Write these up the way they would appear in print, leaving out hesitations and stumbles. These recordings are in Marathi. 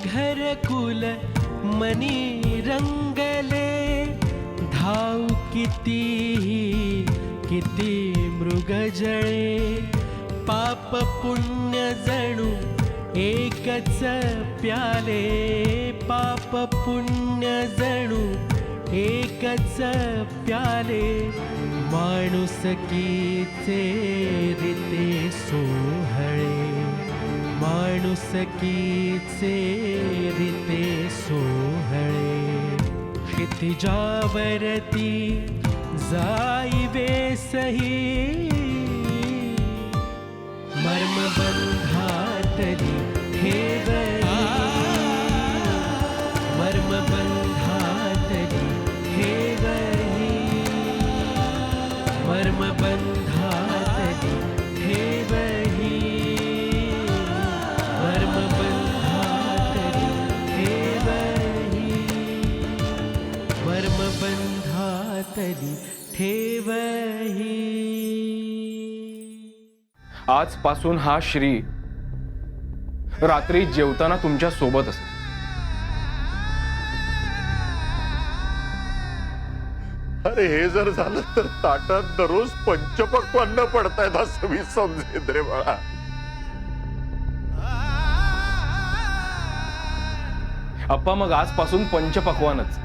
घरकुल मनी रंगले, धाव किती मृगजळे, पाप पुण्य जणू एकच प्याले, पाप पुण्य जणू एकच प्याले, माणुसकीचे रीते सोहळे, माणुसकीचे रीते सोहळे, क्षितिजावरती जाई वेसही, मर्मबंधातली ठेवली, मर्मबंधातली ठेवली, मर्मबंधातली ठेवली, मर्मबंधातली ठेवली, मर्मबंधातली ठेवली. आजपासून हा श्री रात्री जेवताना तुमच्या सोबत असेल. अरे हे जर झालं तर ताटात दररोज पंचपक्वान्न पडतायत असं मी समजेन रे बाळा. अप्पा मग आजपासून पंचपक्वानच.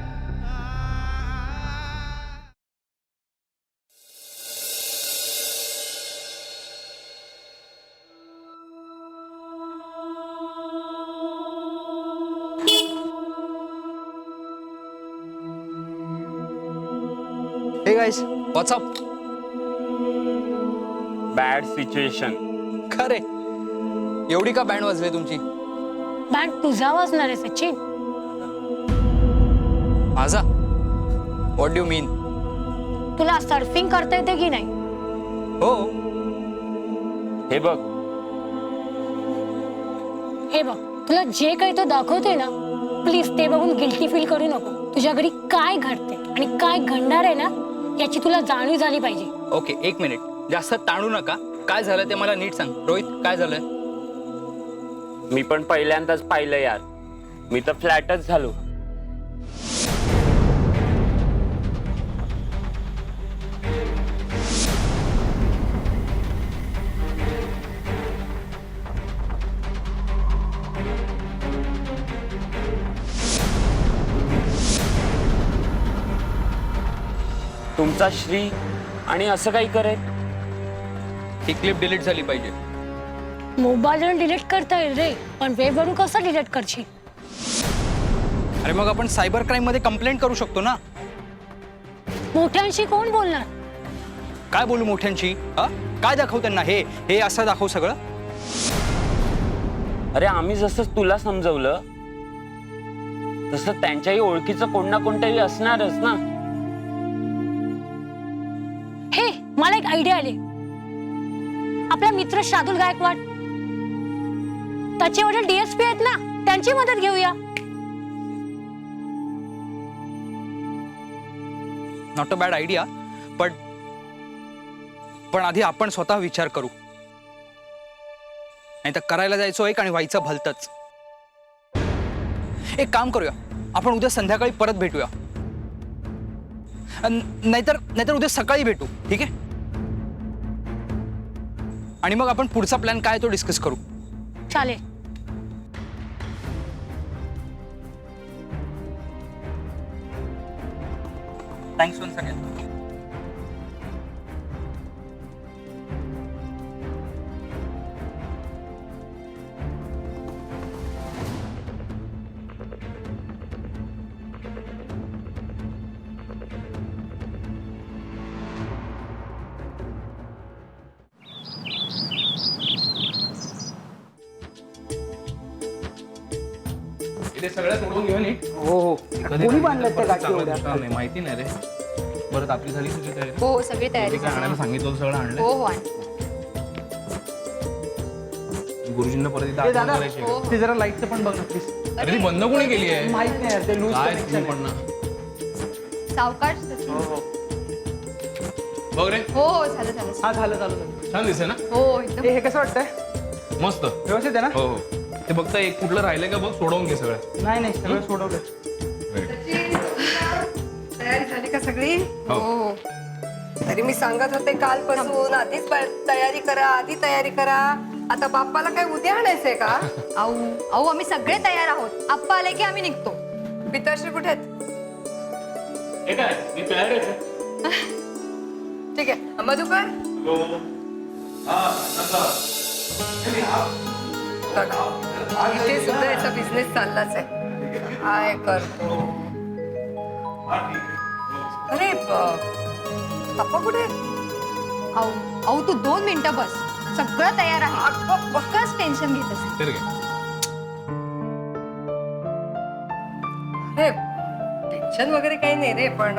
Hey guys, what's up? Bad situation. खरे एवढी का बँड वाजली तुमची? बँड तुझा वाजणार आहे सचिन. माझा? व्हॉट डू मीन? तुला सर्फिंग करता येते की नाही? हो. हे बघ, हे बघ, तुला जे काही तो दाखवते ना, प्लीज ते बघून गिल्टी फील करू नको. तुझ्या घरी काय घडते आणि काय घडणार आहे ना, याची तुला जाणीव झाली पाहिजे. ओके, एक मिनिट, जास्त ताणू नका. काय झालं ते मला नीट सांग. रोहित, काय झालंय? मी पण पहिल्यांदाच पाहिलं यार. मी तर फ्लॅटच झालो. तुमचा श्री आणि असं काही करेल? ही क्लिप डिलीट झाली पाहिजे. मोबाईलवरून डिलीट करता येईल रे, पण वेबवरून कसं डिलीट करशील? अरे मग आपण सायबर क्राईम मध्ये कंप्लेंट करू शकतो ना. मोठ्यांशी कोण बोलणार? काय बोलू मोठ्यांशी? काय दाखव त्यांना? हे हे असं दाखव सगळं. अरे आम्ही जसं तुला समजवलं तसं त्यांच्याही ओळखीचं कोण ना कोणतरी असणारच ना. हे मला एक आयडिया आली. आपला मित्र शार्दुल गायकवाड, त्याचे वडील डीएसपी आहेत ना, त्यांची मदत घेऊया. नॉट अ बॅड आयडिया, पण आधी आपण स्वतः विचार करू. नाही तर करायला जायचो एक आणि व्हायचं भलतच. एक काम करूया, आपण उद्या संध्याकाळी परत भेटूया. नाहीतर उद्या सकाळी भेटू, ठीक आहे? आणि मग आपण पुढचा प्लॅन काय तो डिस्कस करू. चालेल. Thanks once again. इथे सगळ्या सोडून घेऊन नीट. हो हो. कोणी बांधलं त्या गाठी एवढ्या? नाही माहिती नाही रे. परत आपली झाली सगळी तयारी. हो सगळी तयारी काय आणायला सांगितलं होतं, सगळं आणलं. हो हो गुरुजींना परत इथं ए दादा, आठवण करायची आहे. ते जरा लाईटचं पण बघ ना प्लीज. अरे ती बंद कोणी केली आहे? माहित नाही यार, ते लूज काय कनेक्शन तुम्ही पण ना. सावकाश हो हो. बघ रे, हो हो झालं झालं हा झालं झालं झालं. छान दिसते ना. हो एकदम. हे कसं वाटतंय? मस्त. व्यवस्थित आहे ना? हो हो. ते फक्त एक कुठलं राहिलं का बघ, सोडवून घे सगळं. नाही नाही सगळं सोडवलं. तयारी झाली का सगळी? हो. तरी मी सांगत होते कालपासून आधीच तयारी करा. आता बाप्पाला काय उद्या आणायचंय का? अहो आम्ही सगळे तयार आहोत. आप्पा आले की आम्ही निघतो. पिताश्री कुठे आहेत? ठीक आहे. मधुकर बघा, इथे सुद्धा याचा बिझनेस चाललाच आहे. काय करतो? अरे बाप्पा कुठे आहेत? अहो तू 2 मिनिटं बस. सगळं तयार आहे. बक्कच टेन्शन घेत असेल. तर घे. हे टेन्शन वगैरे काही नाही रे, पण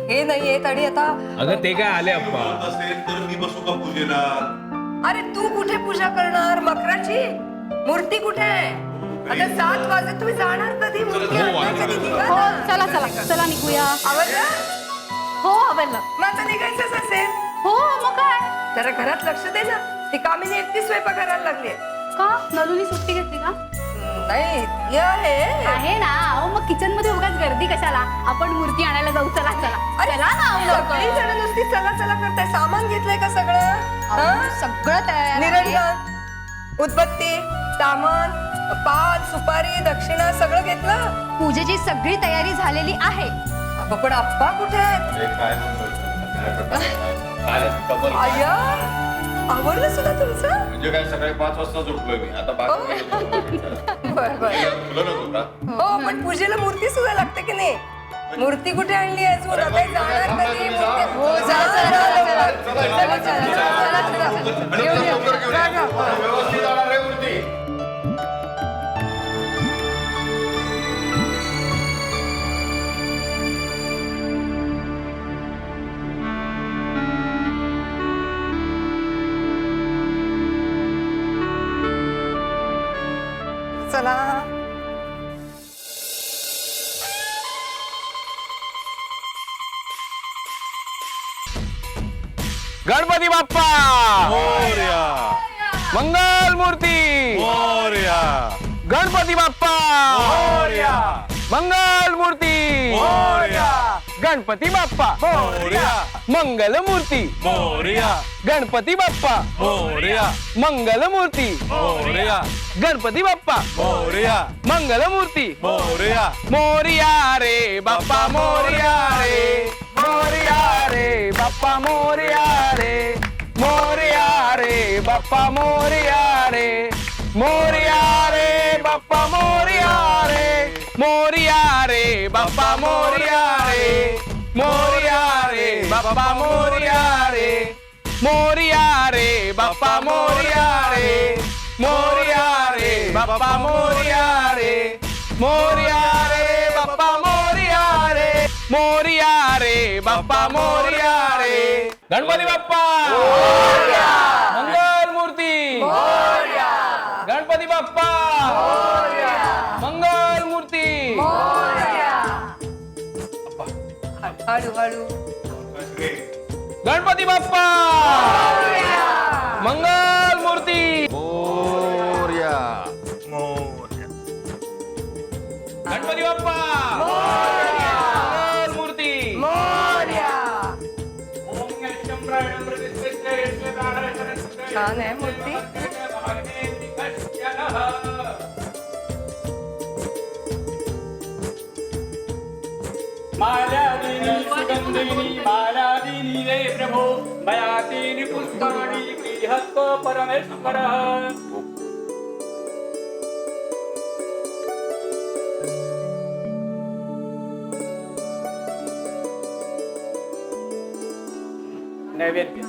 हे नाही येत. आणि आता अगं ते काय आले अप्पा. असेल तर मी बसू का पूजेला? अरे तू कुठे पूजा करणार? मकराची मूर्ती कुठे आहे? आता 7 वाजता तुम्ही जाणार कधी? मूर्ती आणणार कधी? निघा हो ना. चला निघूया. आवडलं? हो आवडलं. मग आता निघायचंच असेल. हो मग काय जरा घरात लक्ष दे ना. ती कामिनी एकटी स्वयंपाक करायला लागली. का नलूनी सुट्टी घेतली का? नाही ती आहे ना. अहो मग किचन मध्ये उगाच गर्दी कशाला? आपण मूर्ती आणायला जाऊ. चला अरे चला ना. सगळी जण नुसती चला चला करताय. सामान घेतलंय का सगळं? अहो, सगळं तयार आहे. निरंजन, उदबत्ती, सामान, पान, सुपारी, दक्षिणा सगळं घेतलं. पूजेची सगळी तयारी झालेली आहे. पण आप्पा कुठे आहेत? आया आवडलं सुद्धा तुमचं? म्हणजे काय सकाळी 5 वाजता उठलोय मी आता. बर बर. हो पण पूजेला मूर्ती सुद्धा लागते की नाही? मूर्ती कुठे आणली अजून? आता जाणार कधी? हो व्यवस्थित जाणार आहे मूर्ती. चला. गणपती बाप्पा मोरया मंगल मूर्ती. मोरया गणपती बाप्पा मोरया मंगल मूर्ती. मोरया गणपती बाप्पा मोरया मंगल मूर्ती. मोरया गणपती बाप्पा मोरया मंगल मूर्ती. मोरया गणपती बाप्पा मोरया मंगल मूर्ती. मोरया मोरया रे बाप्पा मोरया रे. मोरया रे बाप्पा मोरया रे. मोरया रे बाप्पा मोरया रे. मोरया रे बाप्पा मोरया रे. मोरया रे बाप्पा मोरया रे. मोरया रे बाप्पा मोरया रे. मोरया रे बाप्पा मोरया रे. मोरया रे बाप्पा मोरया रे. मोरया रे बाप्पा मोरया रे. मोरया रे बाप्पा मोरया रे. गणपती बाप्पा मंगल मूर्ती. गणपती बाप्पा मंगल मूर्ती. हळू हळू. गणपती बाप्पा मंगल मूर्ती. मोरया मोरया गणपती बाप्पा मंगल मूर्ती. छान आहे मूर्ती. मालादिनी सुगंधिनी मालादिनी रे प्रभो मयातीनि पुष्पाणि गृहस्व परमेश्वरः. नैवेद्य.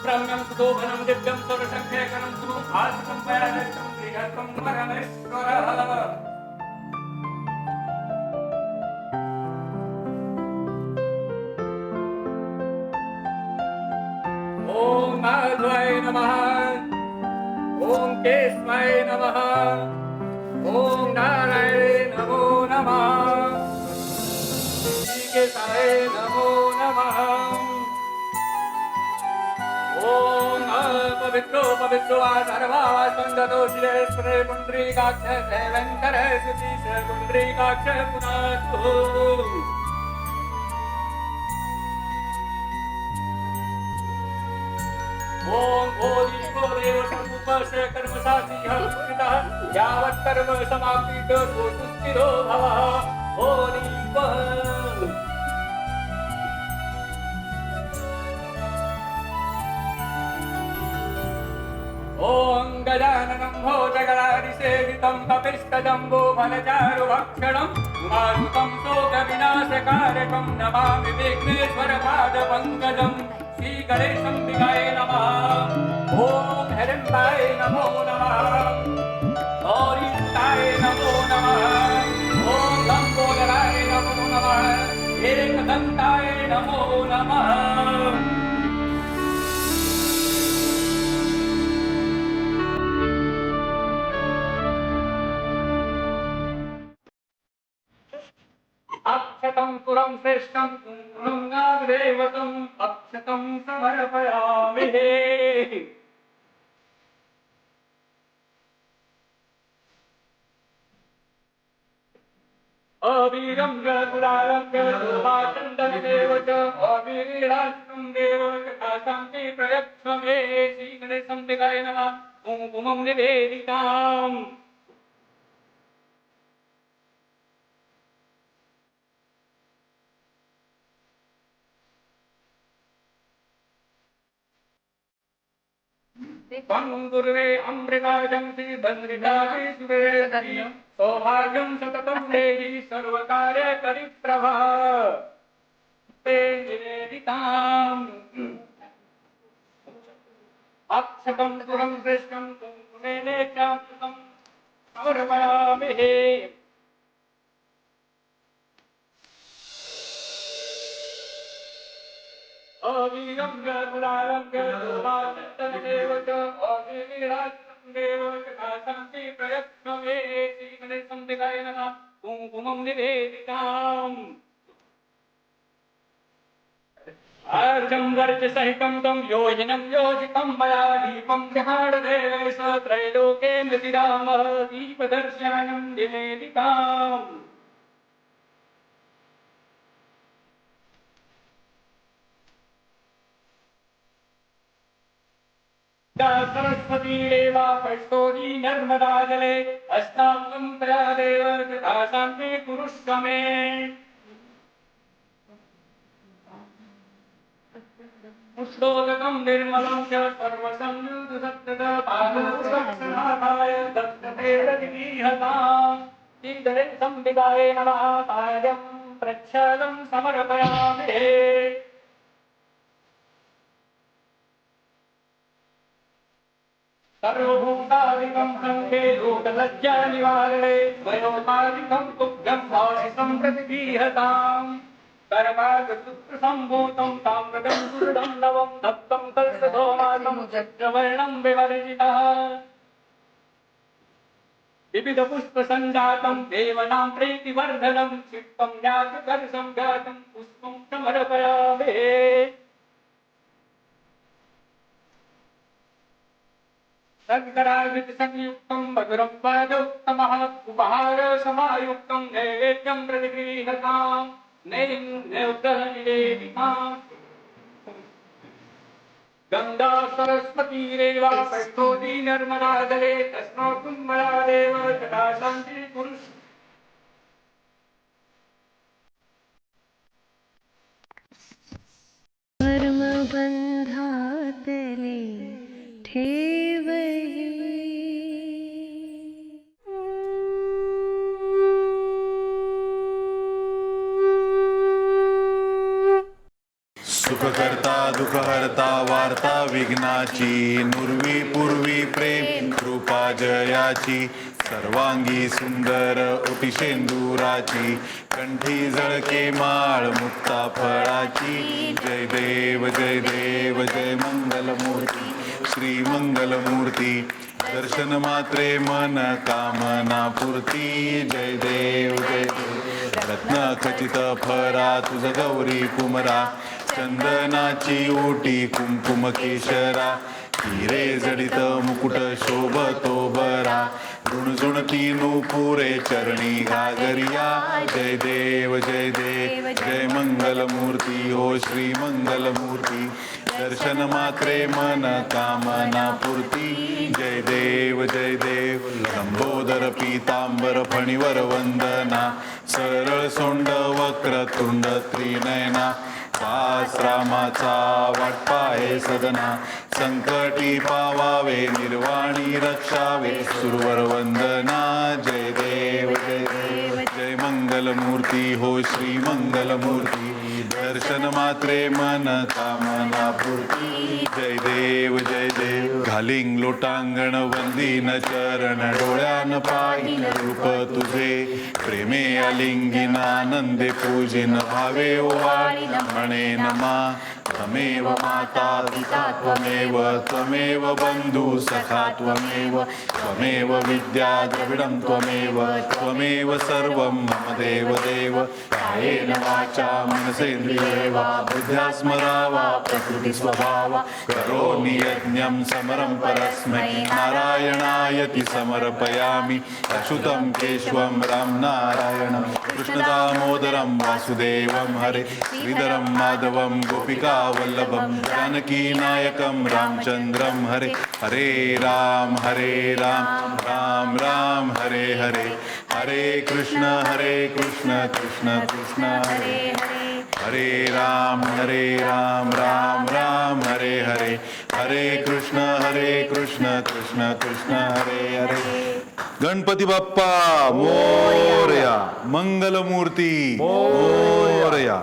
रम्यं सुशोभनं दिव्यं सर्वशक्तिकरं सुभाषितं पयानितं श्रीहस्तं परमेश्वरः. ॐ माधवाय नमः. ॐ नारायणाय नमः ओम नारायण नमो नमः ऋषिकेशाय नमो नमः ओम पवित्रो पवित्रो सर्वा संगदोषिरे स्प्रे पुंडरीकाक्ष देवंकर सुतीश पुंडरीकाक्ष पुनातो ओम बोधि देव सर्वोपस्य कर्मसाक्षी हरिता यावत् कर्म समाप्तितो सुस्थिरो भवः बोधि ओम गजाननं भोजगणादिसेवितं कपिस्तजम्बो फलचारुभक्षणं उमासुतं शोकविनाशकारकं नमामि विघ्नेश्वरपादपङ्कजं श्रीगणेशम्बिकाय नमः ओम हिरण्मय नमो नमः गौरीताय नमो नमः ओम लंबोदराय नमो नमः एकदन्ताय नमो नमः अक्षतं पुरं श्रेष्ठं कुङ्कुमं नागदेवतम् अक्षतं समर्पयामि अवीरं गुलालं शोभाचन्दनदेव च अवीराष्ट्रं देव शान्ति प्रयच्छमे श्रीगणेशम्बिकाय नमः कुङ्कुमं निवेदिताम् गुरुवे अमृताजं श्रीभद्रिकाय सुवेदि सौभाग्यं सततं देहि सर्वकार्यकरिप्रभा ते निवेदिताम् अक्षतं पुरं श्रेष्ठं कुङ्कुमेन चाप्तं समर्पयामि अवीरं गुलालं शोभाचन्दनदेव च अवीराष्ट्रं देव शान्ति प्रयच्छमे श्रीगणेशम्बिकाय नमः कुङ्कुमं निवेदिताम् अर्घ्यं वर्चसहितं तं योजनं योजितं मया दीपं गृहाणदेवेश त्रैलोके मृतिरामः दीपदर्शनं निवेदिताम् सरस्वती देवा पष्टोदी नर्मदा जले अस्तांगं तया देव तथा शान्ति कुरुष्व मे पुष्पोदकं निर्मलं च सर्वसंयुतसत्तपादसक्षनाथाय दत्तते प्रतिगृह्यताम् श्रीगणेशम्बिकाय नमः कार्यं प्रच्छादं समर्पयामि सर्वभूतादिकं संखे लोकलज्जा निवारणे वयोतादिकं तुभ्यं भाषितं प्रतिगृह्यताम् सर्वागतुत्रसम्भूतं ताम्रदं सुदृढं नवं दत्तं कल्पधोमानं चक्रवर्णं विवर्जितः विविधपुष्पसञ्जातं देवनां प्रीतिवर्धनं चित्तं ज्ञातकर्षं ज्ञातं पुष्पं समर्पयामि शर्करावृत संयुक्तं मधुरं पादोक्तमः उपहार समायुक्तं नैवेद्यं प्रतिगृह्यताम् नैवेद्यनिवेदिताम् गंगा सरस्वती रेवा पष्टोदी नर्मदा जले तस्मात् मया देव तथा शान्ति पुरुष कर्मबन्धातले ठेवहि सुखकर्ता दुःखहर्ता वार्ता विघ्नाची नुर्वी पूर्वी प्रेम कृपा जयाची सर्वांगी सुंदर ओटिशेंदुराची कंठी जळके माळ मुक्ता फळाची जय देव जय देव जय मंगलमूर्ती श्री मंगलमूर्ती दर्शन मात्रे मन कामना पूर्ती जय देव जय देव रत्न खचित फरा तुझ गौरी कुमरा चंदनाची ओटी कुंकुम केशरा हिरे जडित मुकुट शोभतो बरा झुणझुणती नूपुरे चरणी घागरिया जय देव जय मंगल मूर्ती हो श्री मंगल मूर्ती दर्शन मात्रे मन कामना पूर्ती जय देव लंबोदर पीतांबर फणीवर वंदना सरळ सोंड वक्र तुंड त्रिनयना रामाचा वाटपा हे सदना संकटी पावावे निर्वाणी रक्षावे सुरवर वंदना जय देव जय मंगल मूर्ती हो श्री मंगल मूर्ती दर्शन मात्रे मन कामना पूर्ती जय देव घालिंग लोटांगण वंदीन चरण डोळ्यान पाहिन रूप तुझे प्रेमे अलिंगिन आनंदे पूजिन भावे ओवाळीन म्हणे नमा त्वमेव माता पिता त्वमेव बंधू सखा त्वमेव विद्या द्रविडं त्वमेव सर्वं मम देव कायेन वाचा मनसेन्द्रिये वा बुद्ध्या स्मरावा प्रकृती स्वभावा करोमि यज्ञं समरं परस्मै नारायणायति समर्पयामि अच्युतं केशवं राम नारायणं कृष्णदामोदरं वासुदेवं हरे श्रीधरं माधवं गोपिका वल्लभं जानकी नायकं रामचंद्रं हरे हरे राम राम राम हरे हरे हरे कृष्ण कृष्ण कृष्ण हरे हरे राम राम राम हरे हरे हरे कृष्ण कृष्ण कृष्ण हरे हरे गणपती बाप्पा मोरया मंगलमूर्ती मोरया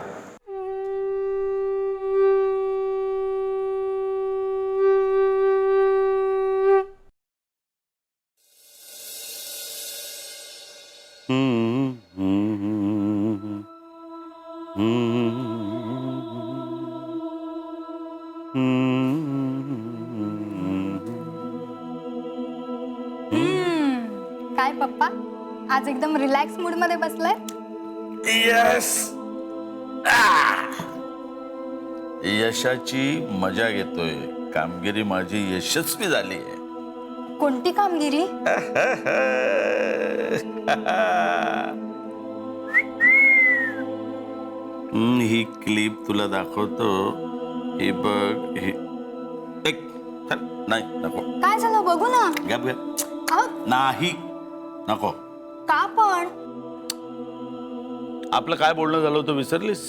काय पप्पा आज एकदम रिलॅक्स मूड मध्ये बसलाय. यस यशाची मजा घेतोय. कामगिरी माझी यशस्वी झाली आहे. कोणती कामगिरी? ही क्लिप तुला दाखवतो. हे बघ. हे नाही नको. काय झालं बघू ना. गप नाही नको. का पण? आपलं काय बोलणं झालं होतं विसरलीस?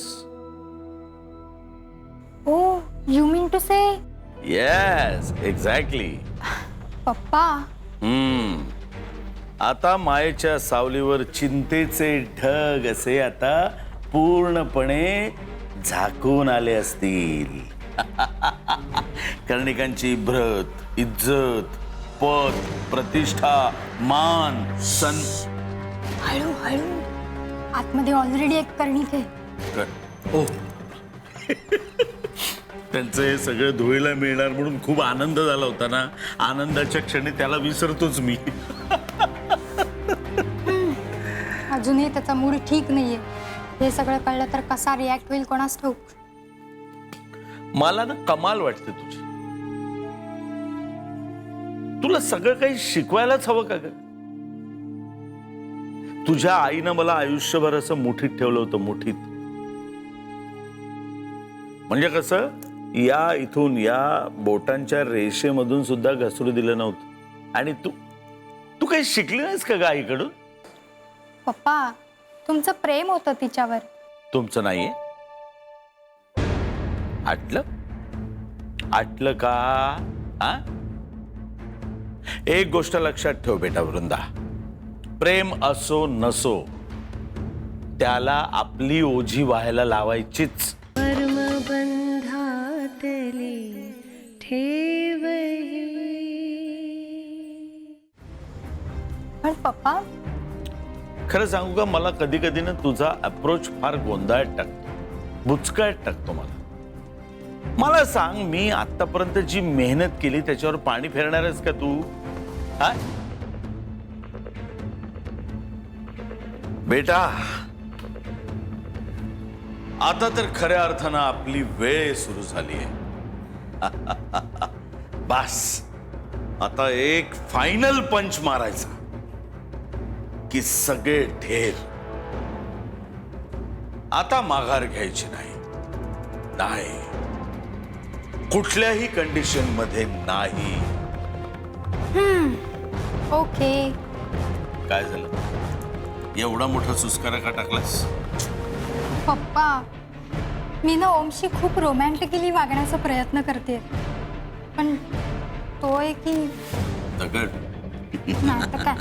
Oh you mean to say. Yes exactly. पप्पा आता मायेच्या सावलीवर चिंतेचे ढग असे आता पूर्णपणे झाकून आले असतील. कर्णिकांची इब्रत इज्जत पद प्रतिष्ठा मान सन. हळू आतमध्ये ऑलरेडी एक कर्णिक आहे. त्यांचं हे सगळं धुळीला मिळणार म्हणून खूप आनंद झाला होता ना. आनंदाच्या क्षणी त्याला विसरतोच मी. अजूनही त्याचा मूड ठीक नाहीये. हे सगळं कळलं तर कसा रिॲक्ट होईल कोणास ठाऊक. मला ना कमाल वाटते तुझी. तुला सगळं काही शिकवायलाच हवं का ग? तुझ्या आईनं मला आयुष्यभर असं मुठीत ठेवलं होतं. मुठीत म्हणजे कसं या इथून या बोटांच्या रेषेमधून सुद्धा घसरू दिलं नव्हतं. आणि तू काही शिकली नाहीस का ग आईकडून? पप्पा तुमचं प्रेम होतं तिच्यावर. तुमचं नाहीये. आटलं का? हा एक गोष्ट लक्षात ठेव बेटा वृंदा. प्रेम असो नसो त्याला आपली ओझी व्हायला लावायचीच. कर्मबंधातली ठेवही. पण पप्पा खरं सांगू का मला कधी कधी ना तुझा अप्रोच फार गोंधळात टाकतो. बुचकाळत टाकतो मला सांग मी आतापर्यंत जी मेहनत केली त्याच्यावर पाणी फेरणारच का तू? हा? बेटा, आता तर खऱ्या अर्थानं आपली वेळ सुरू झाली आहे. बस आता एक फायनल पंच मारायचा की सगळे ढेर. आता माघार घ्यायची नाही. कुठल्याही कंडिशन मध्ये नाही. ओके. काय झालं? एवढा मोठा सुस्कारा का टाकलास? पप्पा, मी ना ओमशी खूप रोमॅन्टिकली वागण्याचा प्रयत्न करते, पण तो आहे की दगड. नाटक आहे.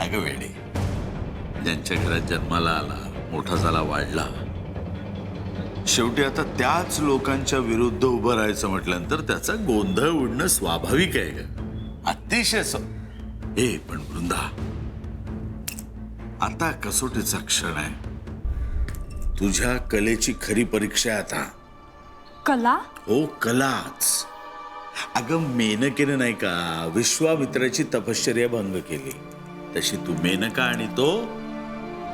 अगं वेडे, ज्यांच्या घरात जन्माला आला, मोठा झाला, वाढला, शेवटी आता त्याच लोकांच्या विरुद्ध उभं राहायचं म्हटल्यानंतर त्याचा गोंधळ उडणं स्वाभाविक आहे ग. अतिशय पण वृंदा, आता कसोटीचा क्षण आहे. तुझ्या कलेची खरी परीक्षा आहे आता. कला? हो, कलाच. अगं मेनकेनं नाही का विश्वामित्राची तपश्चर्या भंग केली, तशी तू मेनका आणि तो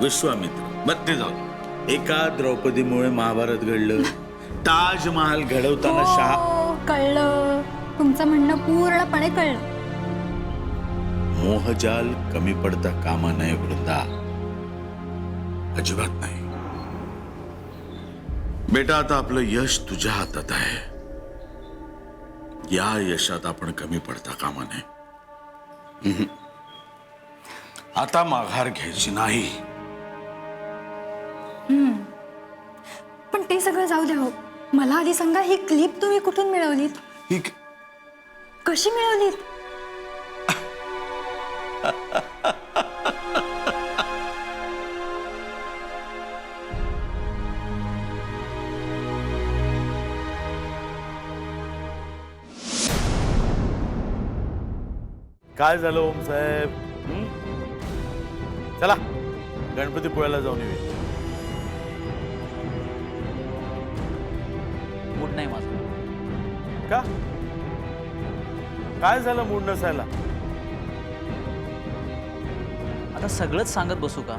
विश्वामित्र. बरं ते जाऊ. एका द्रौपदीमुळे महाभारत घडलं. ताजमहाल घडवताना हो, कळलं. तुमचं म्हणणं पूर्णपणे कळलं. मोहजाल कमी पडता कामा नये वृंदा, अजिबात नाही. बेटा, आता आपलं यश तुझ्या हातात आहे. या यशात आपण कमी पडता कामा नये. आता माघार घ्यायची नाही. पण ते सगळं जाऊ द्या हो. मला आधी सांगा, ही क्लिप तुम्ही कुठून मिळवलीत? कशी मिळवलीत? काय झालं ओम साहेब? चला गणपतीपुळ्याला जाऊन येऊया. मूड नाही माझा. का? काय झालं मूड नसायला? आता सगळंच सांगत बसू का?